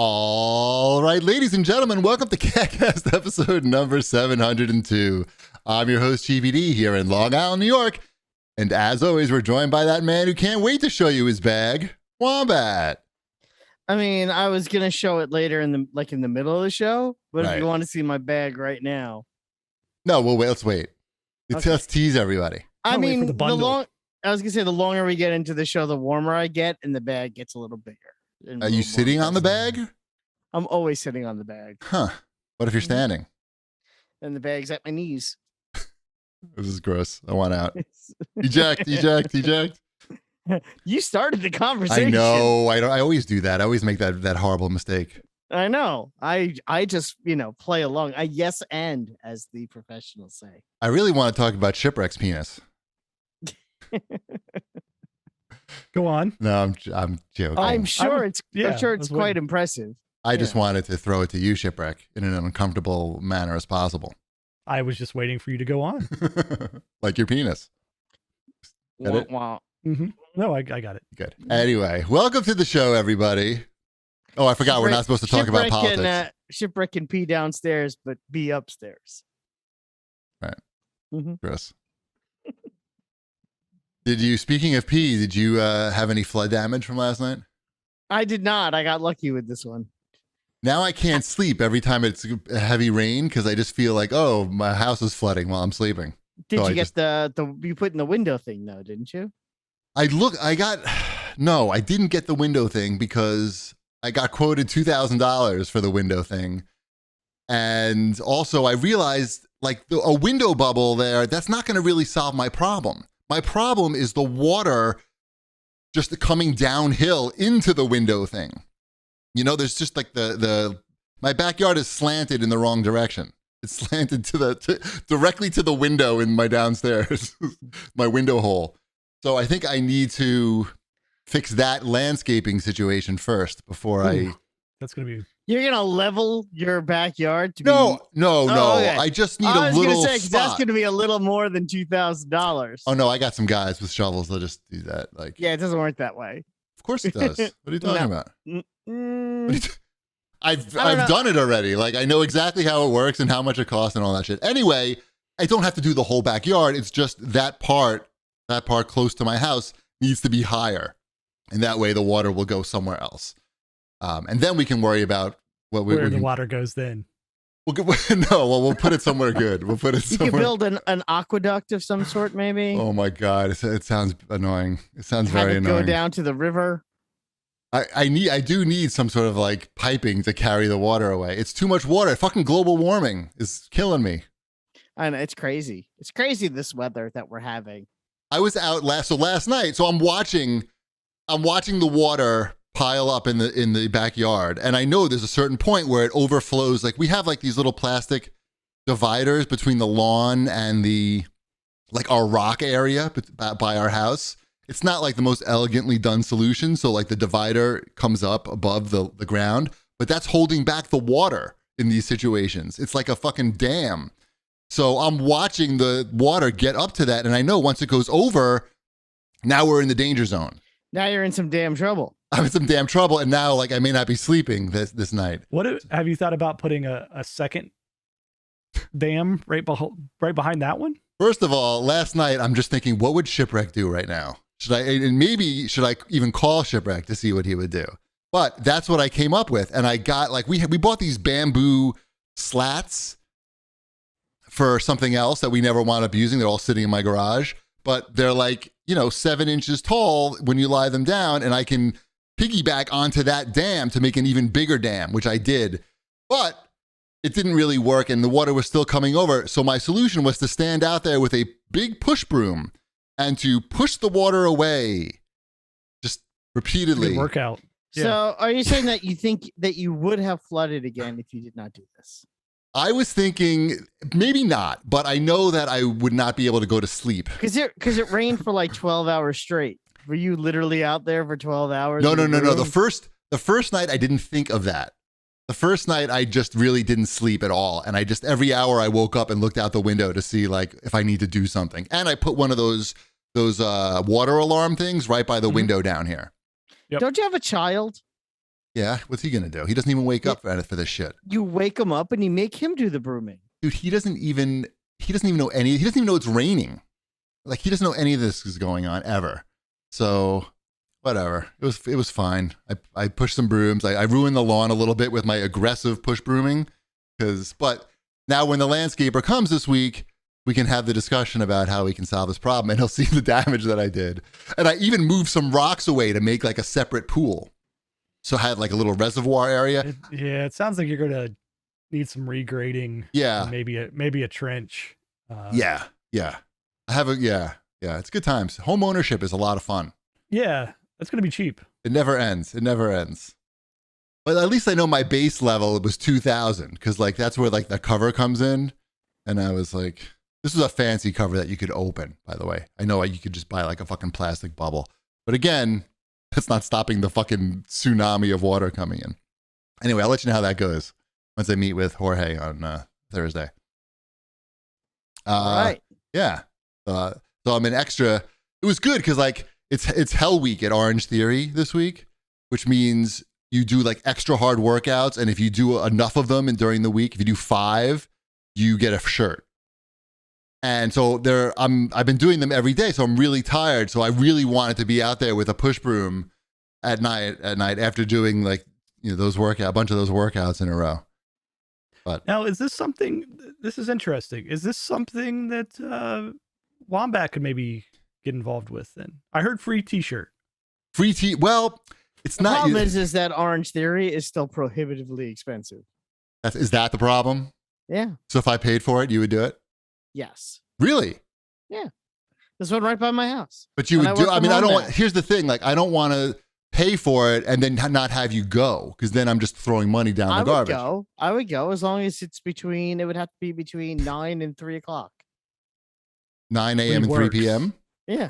All right, ladies and gentlemen, welcome to CAGcast episode number 702. I'm your host, GBD, here in Long Island, New York. And as always, we're joined by that man who can't wait to show you his bag, Wombat. I mean, I was going to show it later in the middle of the show, but Right. if you want to see my bag right now. No, well, let's wait. Okay. Let's tease everybody. I Can't wait for mean, the bundle. I was going to say the longer we get into the show, the warmer I get and the bag gets a little bigger. and a Are you little more sitting on the impressive. bag? I'm always sitting on the bag. Huh. What if you're standing? And the bag's at my knees. This is gross. I want out. Eject, eject, eject. You started the conversation. I know. I always do that. I always make that horrible mistake. I know. I just, play along. I yes and, as the professionals say. I really want to talk about Shipwreck's penis. Go on. No, I'm joking. I'm sure it's I was quite impressive. I just wanted to throw it to you, Shipwreck, in an uncomfortable manner as possible. I was just waiting for you to go on. Like your penis. Get it? Wow. No, I got it. Good. Anyway, welcome to the show, everybody. Oh, I forgot. We're not supposed to talk about politics. Shipwreck can pee downstairs, but be upstairs. Right. Mm-hmm. Chris. Speaking of pee, did you have any flood damage from last night? I did not. I got lucky with this one. Now I can't sleep every time it's a heavy rain because I just feel like, oh, my house is flooding while I'm sleeping. Did So you get the you put in the window thing though, didn't you? No, I didn't get the window thing because I got quoted $2,000 for the window thing. And also I realized like a window bubble there, that's not going to really solve my problem. My problem is the water just coming downhill into the window thing. There's just like my backyard is slanted in the wrong direction. It's slanted directly to the window in my downstairs, my window hole. So I think I need to fix that landscaping situation first before That's going to be... You're going to level your backyard to No. Okay. I just need a I was little gonna say, 'cause spot. that's going to be a little more than $2,000. Oh no, I got some guys with shovels. They'll just do that. Like, Yeah, it doesn't work that way. of course it does. What are you talking about? Mm, I've I don't know. done it already. Like I know exactly how it works and how much it costs and all that shit. Anyway, I don't have to do the whole backyard. It's just that part close to my house needs to be higher. And that way the water will go somewhere else. And then we can worry about where the water goes then. We'll put it somewhere good. We'll put it You somewhere. could build an aqueduct of some sort, maybe. Oh my God. It sounds annoying. It sounds Have very it annoying. go down to the river. I do need some sort of like piping to carry the water away. It's too much water. Fucking global warming is killing me. I know, it's crazy. It's crazy, this weather that we're having. I was out last night, so I'm watching the water pile up in the backyard, and I know there's a certain point where it overflows. Like we have like these little plastic dividers between the lawn and our rock area by our house. It's not like the most elegantly done solution, so like the divider comes up above the ground, but that's holding back the water in these situations. It's like a fucking dam. So I'm watching the water get up to that, and I know once it goes over, now we're in the danger zone. Now you're in some damn trouble. I'm in some damn trouble, and now like I may not be sleeping this night. Have you thought about putting a second dam right behind that one? First of all, last night I'm just thinking, what would Shipwreck do right now? Should I even call Shipwreck to see what he would do? But that's what I came up with, and I got like we bought these bamboo slats for something else that we never wound up using. They're all sitting in my garage, but they're like 7 inches tall when you lie them down, and I can piggyback onto that dam to make an even bigger dam, which I did, but it didn't really work, and the water was still coming over. So my solution was to stand out there with a big push broom and to push the water away just repeatedly. Good workout. Yeah. So are you saying that you think that you would have flooded again if you did not do this? I was thinking maybe not, but I know that I would not be able to go to sleep. Because it rained for like 12 hours straight. Were you literally out there for 12 hours? No. in the room? The first night I didn't think of that. The first night I just really didn't sleep at all. And I just, every hour I woke up and looked out the window to see like if I need to do something. And I put one of those water alarm things right by the window down here. Yep. Don't you have a child? Yeah, what's he gonna do? He doesn't even wake up for this shit. You wake him up and you make him do the brooming. Dude, he doesn't even know he doesn't even know it's raining. Like, he doesn't know any of this is going on ever. So whatever. It was fine. I pushed some brooms. I ruined the lawn a little bit with my aggressive push brooming. But now when the landscaper comes this week, we can have the discussion about how we can solve this problem, and he'll see the damage that I did. And I even moved some rocks away to make like a separate pool. So I had like a little reservoir area. It sounds like you're gonna need some regrading. Yeah. And maybe a trench. Yeah. I have yeah. It's good times. Home ownership is a lot of fun. Yeah, that's gonna be cheap. It never ends. But at least I know my base level was 2,000, because like that's where like the cover comes in. And I was like, this is a fancy cover that you could open, by the way. I know you could just buy like a fucking plastic bubble. But again, that's not stopping the fucking tsunami of water coming in. Anyway, I'll let you know how that goes once I meet with Jorge on Thursday. All right. Yeah. So I'm an extra. It was good because like it's Hell Week at Orange Theory this week, which means you do like extra hard workouts. And if you do enough of them and during the week, if you do 5, you get a shirt. And so I've been doing them every day, so I'm really tired. So I really wanted to be out there with a push broom at night after doing like, you know, a bunch of those workouts in a row. But now, is this something? This is interesting. Is this something that Wombat could maybe get involved with? Then I heard free T-shirt. Well, it's The not. problem is that Orange Theory is still prohibitively expensive. Is that the problem? Yeah. So if I paid for it, you would do it? Yes. Really? Yeah. There's one right by my house. But you would do. I mean, I don't want. Wombat. Here's the thing. Like, I don't want to pay for it and then not have you go, because then I'm just throwing money down the garbage. I would go as long as it's between. It would have to be between 9 and 3 o'clock. 9 a.m. and 3 p.m. Yeah.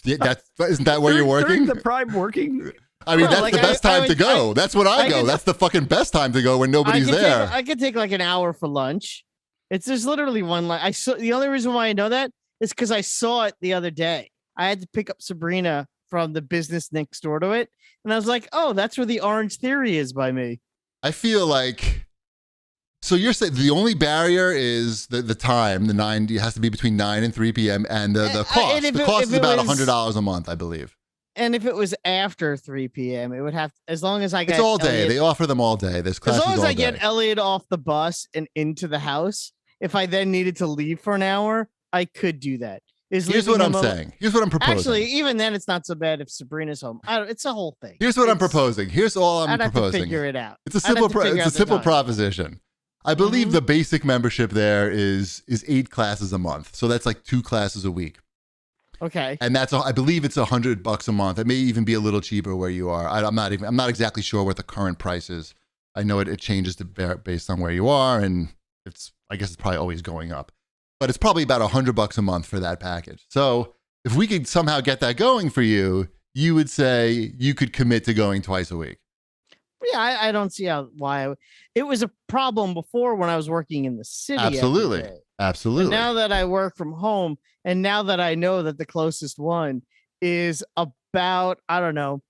Yeah, isn't that where you're working? During the prime working. I mean, Well, that's like, the best time to go. That's when I go. could- That's the fucking best time to go when nobody's there. I could take like an hour for lunch. There's literally one line. The only reason why I know that is because I saw it the other day. I had to pick up Sabrina from the business next door to it, and I was like, "Oh, that's where the Orange Theory is by me." I feel like. So you're saying the only barrier is the time, the 9. It has to be between 9 and 3 p.m. and the cost. and if The it- cost if is it about was- $100 a month, I believe. And if it was after 3 p.m., it would have as long as I get It's all day. Elliot- They offer them all day. There's as classes long as all I day. get Elliot off the bus and into the house. If I then needed to leave for an hour, I could do that. Here's leaving what I'm him saying. Here's what I'm proposing. Actually, even then, it's not so bad if Sabrina's home. It's a whole thing. Here's what I'm It's- proposing. Here's all I'm I'd have to proposing. figure it out. It's a I'd have simple to figure out the simple time. proposition. I believe Mhm. the basic membership there is 8 classes a month. So that's like 2 classes a week. Okay. And I believe it's $100 a month. It may even be a little cheaper where you are. I'm not exactly sure what the current price is. I know it changes based on where you are, and I guess it's probably always going up. But it's probably about $100 a month for that package. So if we could somehow get that going for you, you would say you could commit to going twice a week. Yeah, I don't see why it was a problem before when I was working in the city. every Absolutely. day. Absolutely. Now that I work from home, and now that I know that the closest one is about, I don't know,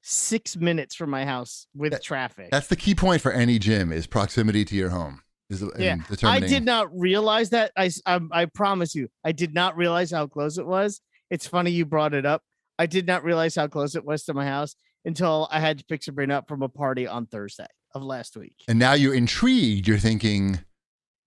6 minutes from my house with traffic. That's the key point for any gym is proximity to your home. Yeah, I did not realize that. I promise you, I did not realize how close it was. It's funny you brought it up. I did not realize how close it was to my house until I had to pick Sabrina up from a party on Thursday of last week. And now you're intrigued. You're thinking,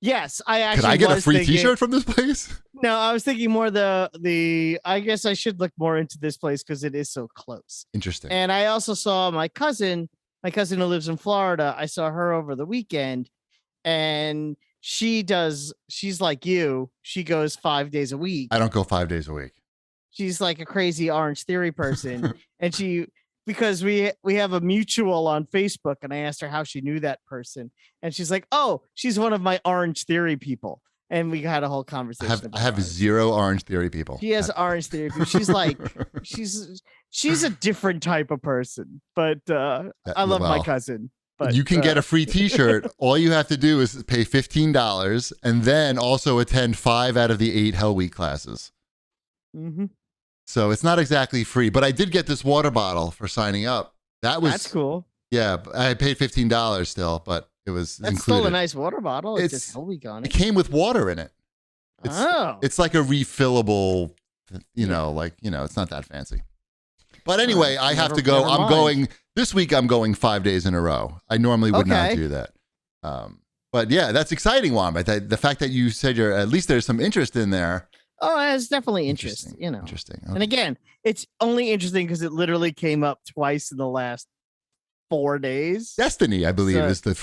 Yes, I actually. could I get a was free thinking- T-shirt from this place? No, I was thinking more the. I guess I should look more into this place because it is so close. Interesting. And I also saw my cousin who lives in Florida. I saw her over the weekend, and she's like you. She goes 5 days a week. I don't go 5 days a week. She's like a crazy Orange Theory person. And because we have a mutual on Facebook, and I asked her how she knew that person. And she's like, "Oh, she's one of my Orange Theory people." And we had a whole conversation. I have 0 Orange Theory people. She has Orange Theory people. She's like, she's a different type of person, but I love my well, cousin. But you can get a free T-shirt. All you have to do is pay $15 and then also attend 5 out of the 8 Hell Week classes. Mm-hmm. So it's not exactly free, but I did get this water bottle for signing up. That's cool. Yeah, I paid $15 still, but it was That's included. still a nice water bottle. It's just whole week on It it. came with water in it. It's like a refillable, it's not that fancy. But anyway, I have to go. I'm going this week. I'm going 5 days in a row. I normally would not do that. But yeah, that's exciting, Wombat. The fact that you said at least there's some interest in there. Oh, it's definitely interest. Interesting. Okay. And again, it's only interesting because it literally came up twice in the last 4 days. Destiny, I believe, is the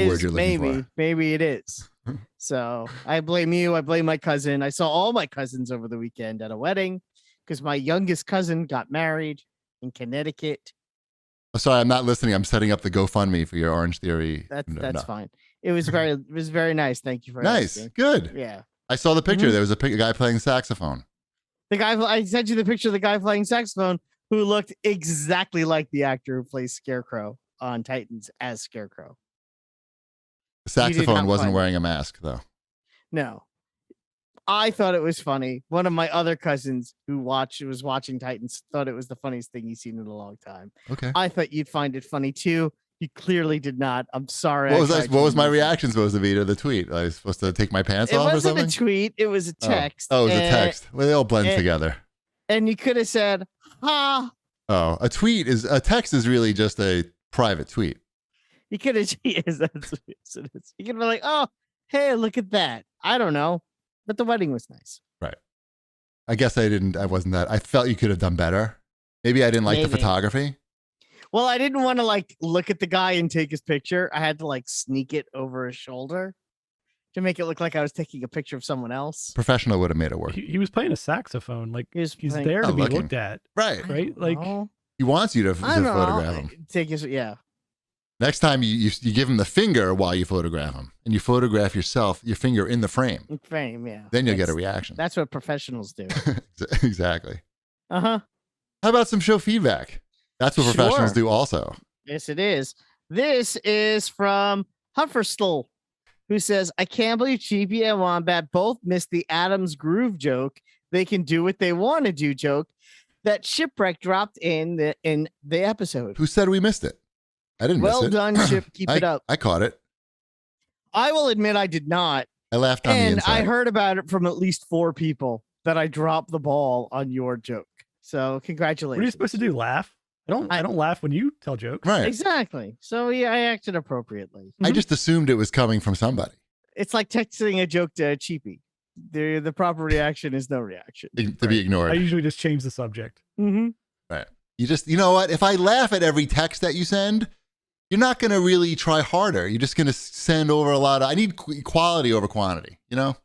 word you're looking for. Maybe it is. So I blame you. I blame my cousin. I saw all my cousins over the weekend at a wedding because my youngest cousin got married in Connecticut. Oh, sorry, I'm not listening. I'm setting up the GoFundMe for your Orange Theory. That's fine. It was very nice. Thank you for asking. Nice. Good. Yeah. I saw the picture. There was a guy playing saxophone. The guy, I sent you the picture of the guy playing saxophone who looked exactly like the actor who plays Scarecrow on Titans as Scarecrow. The saxophone wasn't wearing a mask, though. No. I thought it was funny. One of my other cousins who was watching Titans thought it was the funniest thing he's seen in a long time. Okay. I thought you'd find it funny too. You clearly did not. I'm sorry. What was my reaction supposed to be to the tweet? I was supposed to take my pants off or something? It wasn't a tweet. It was a text. Oh, it was a text. Well, they all blend together. And you could have said, ha. Oh, a text is really just a private tweet. You could have, you could be like, oh, hey, look at that. I don't know. But the wedding was nice. Right. I guess I wasn't that. I felt you could have done better. Maybe I didn't like the photography. Well, I didn't want to look at the guy and take his picture. I had to sneak it over his shoulder to make it look like I was taking a picture of someone else. Professional would have made it work. He was playing a saxophone. He's there to be looked at. Right. Right. He wants you to photograph him. Yeah. Next time you give him the finger while you photograph him, and you photograph your finger in the frame. Yeah. Then you'll get a reaction. That's what professionals do. Exactly. Uh-huh. How about some show feedback? That's what professionals do also. Yes, it is. This is from Hufferstel, who says, I can't believe Cheapy and Wombat both missed the Adam's Groove joke. They can do what they want to do joke that Shipwreck dropped in the episode. Who said we missed it? I didn't miss it. Well done, Chip. Keep it up. I caught it. I will admit I did not. I laughed on the inside. And I heard about it from at least 4 people that I dropped the ball on your joke. So congratulations. What are you supposed to do? Laugh? I don't laugh when you tell jokes. Right. Exactly. So yeah, I acted appropriately. I just assumed it was coming from somebody. It's like texting a joke to a cheapie. The proper reaction is no reaction. To be ignored. I usually just change the subject. Mm-hmm. Right. You know what? If I laugh at every text that you send, you're not going to really try harder. You're just going to send over a lot of, I need quality over quantity, I know.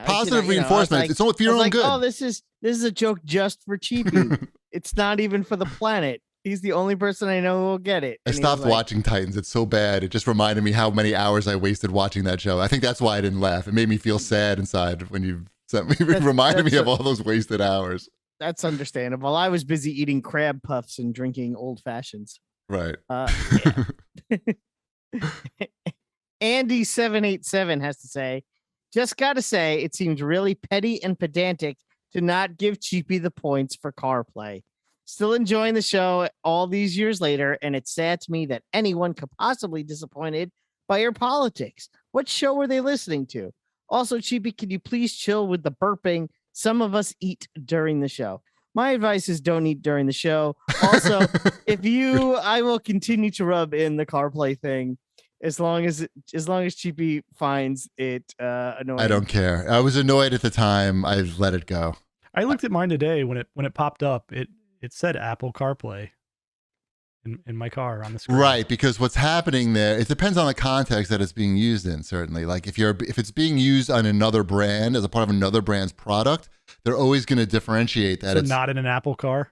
Positive reinforcement. It's only for your own good. Oh, this is a joke just for Cheapy. It's not even for the planet. He's the only person I know who will get it. I stopped watching Titans. It's so bad. It just reminded me how many hours I wasted watching that show. I think that's why I didn't laugh. It made me feel sad inside when you sent me. It reminded me of all those wasted hours. That's understandable. I was busy eating crab puffs and drinking old fashions. Right. Andy787 has to say, just got to say, it seems really petty and pedantic to not give Cheapy the points for car play. Still enjoying the show all these years later, and it's sad to me that anyone could possibly be disappointed by your politics. What show were they listening to? Also, Cheapy, can you please chill with the burping? Some of us eat during the show. My advice is don't eat during the show. Also, I will continue to rub in the car play thing as long as Cheapy finds it annoying. I don't care. I was annoyed at the time. I let it go. I looked at mine today when it popped up. It said Apple CarPlay in my car on the screen. Right, because what's happening there, it depends on the context that it's being used in, certainly. Like if it's being used on another brand as a part of another brand's product, they're always going to differentiate that. So it's not in an Apple car?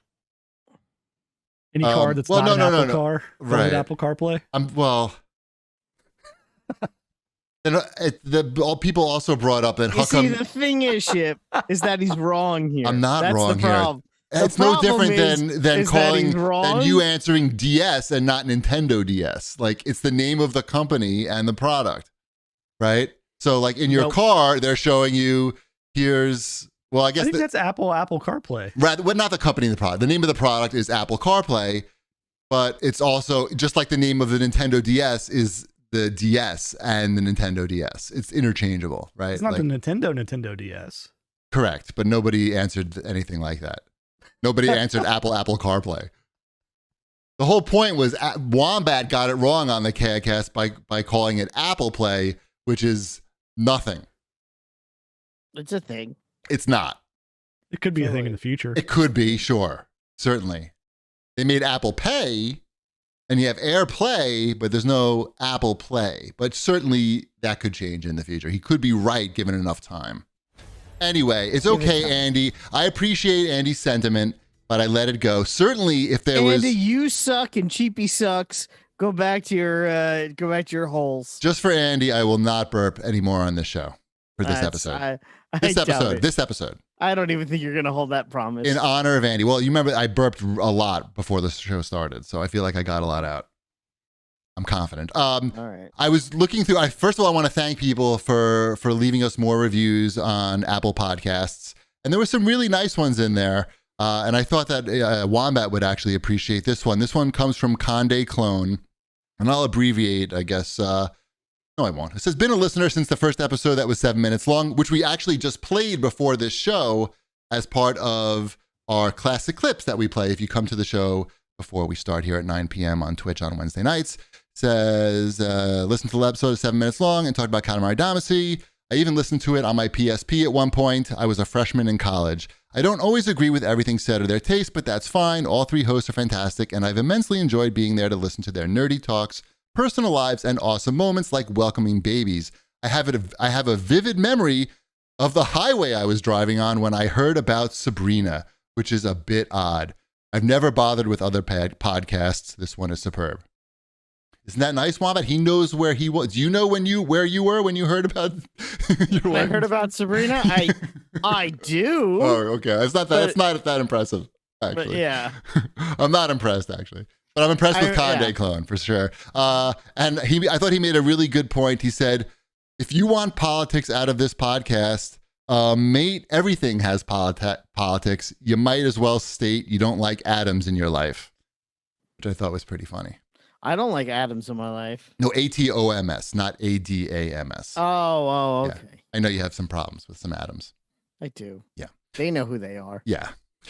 Any car that's not an Apple car? Right. Apple CarPlay? People also brought up that the thing is, Chip, is that he's wrong here. I'm not wrong here. It's the no different than calling than you answering DS and not Nintendo DS. Like it's the name of the company and the product, right? So like in your car, they're showing you I guess that's Apple CarPlay. Right, well, not the company and the product. The name of the product is Apple CarPlay. but it's also just like the name of the Nintendo DS is the DS and the Nintendo DS. It's interchangeable, right? It's not the Nintendo DS. Correct, but nobody answered anything like that. Nobody answered Apple CarPlay. The whole point was Wombat got it wrong on the CAGcast by calling it Apple Play, which is nothing. It's a thing. It's not. It could be a thing in the future. It could be, sure. Certainly. They made Apple Pay, and you have AirPlay, but there's no Apple Play. But certainly that could change in the future. He could be right given enough time. Anyway, it's okay, Andy. I appreciate Andy's sentiment, but I let it go. Certainly, if there was Andy, you suck and Cheapy sucks. Go back to your holes. Just for Andy, I will not burp anymore on this show for this episode. This episode. I don't even think you're going to hold that promise. In honor of Andy. Well, you remember I burped a lot before the show started, so I feel like I got a lot out. I'm confident. All right. I was looking through. First of all, I want to thank people for leaving us more reviews on Apple Podcasts, and there were some really nice ones in there. And I thought that Wombat would actually appreciate this one. This one comes from Conde Clone, and I'll abbreviate, I guess. No, I won't. It says, been a listener since the first episode that was 7 minutes long, which we actually just played before this show as part of our classic clips that we play if you come to the show before we start here at 9 p.m. on Twitch on Wednesday nights. Says, listen to the episode 7 minutes long and talked about Katamari Damacy. I even listened to it on my PSP at one point. I was a freshman in college. I don't always agree with everything said or their taste, but that's fine. All three hosts are fantastic, and I've immensely enjoyed being there to listen to their nerdy talks, personal lives, and awesome moments like welcoming babies. I have a vivid memory of the highway I was driving on when I heard about Sabrina, which is a bit odd. I've never bothered with other podcasts. This one is superb. Isn't that nice, Wombat? He knows where he was. Do you know where you were when you heard about your wife? I heard about Sabrina. I do. Oh, okay. It's not that impressive, actually. But yeah. I'm not impressed, actually. But I'm impressed with Conde Clone, for sure. And I thought he made a really good point. He said, if you want politics out of this podcast, mate, everything has politics. You might as well state you don't like atoms in your life, which I thought was pretty funny. I don't like atoms in my life. No, ATOMS, not ADAMS. Oh, okay. Yeah. I know you have some problems with some atoms. I do. Yeah. They know who they are. Yeah.